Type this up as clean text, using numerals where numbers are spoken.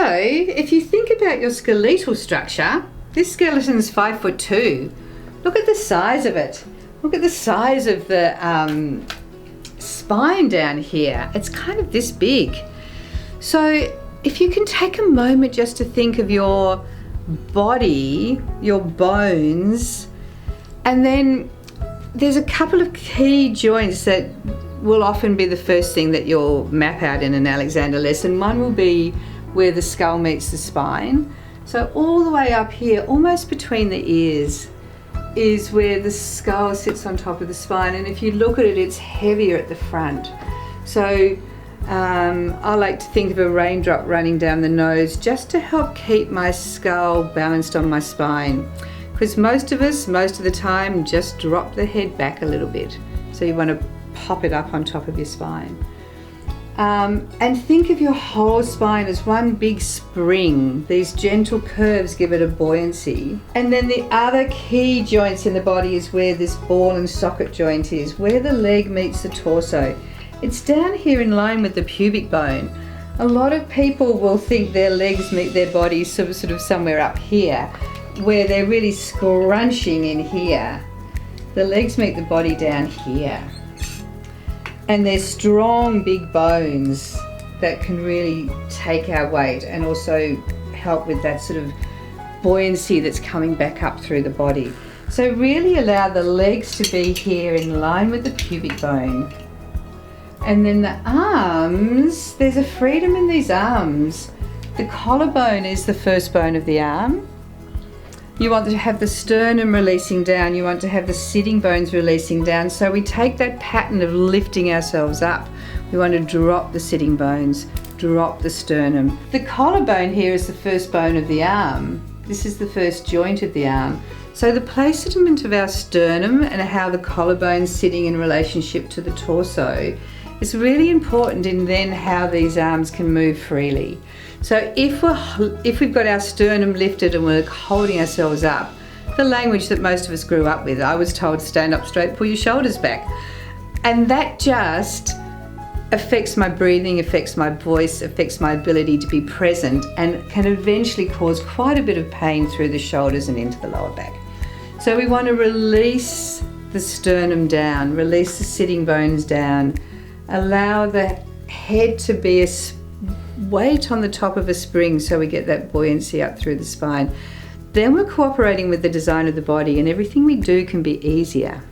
So if you think about your skeletal structure, this skeleton's 5'2". Look at the size of it. Look at the size of the spine down here. It's kind of this big. So if you can take a moment just to think of your body, your bones, and then there's a couple of key joints that will often be the first thing that you'll map out in an Alexander lesson. One will be where the skull meets the spine. So all the way up here, almost between the ears, is where the skull sits on top of the spine, and if you look at it, it's heavier at the front. So I like to think of a raindrop running down the nose just to help keep my skull balanced on my spine, because most of us, most of the time, just drop the head back a little bit. So you want to pop it up on top of your spine. And think of your whole spine as one big spring. These gentle curves give it a buoyancy. And then the other key joints in the body is where this ball and socket joint is, where the leg meets the torso. It's down here in line with the pubic bone. A lot of people will think their legs meet their body sort of somewhere up here, where they're really scrunching in here. The legs meet the body down here. And they're strong, big bones that can really take our weight and also help with that sort of buoyancy that's coming back up through the body. So really allow the legs to be here in line with the pubic bone. And then the arms, there's a freedom in these arms. The collarbone is the first bone of the arm. You want to have the sternum releasing down, you want to have the sitting bones releasing down. So we take that pattern of lifting ourselves up. We want to drop the sitting bones, drop the sternum. The collarbone here is the first bone of the arm. This is the first joint of the arm. So the placement of our sternum and how the collarbone's sitting in relationship to the torso is really important in then how these arms can move freely. So if we've got our sternum lifted and we're holding ourselves up, the language that most of us grew up with, I was told stand up straight, pull your shoulders back. And that just affects my breathing, affects my voice, affects my ability to be present, and can eventually cause quite a bit of pain through the shoulders and into the lower back. So we want to release the sternum down, release the sitting bones down, allow the head to be a weight on the top of a spring so we get that buoyancy up through the spine. Then we're cooperating with the design of the body, and everything we do can be easier.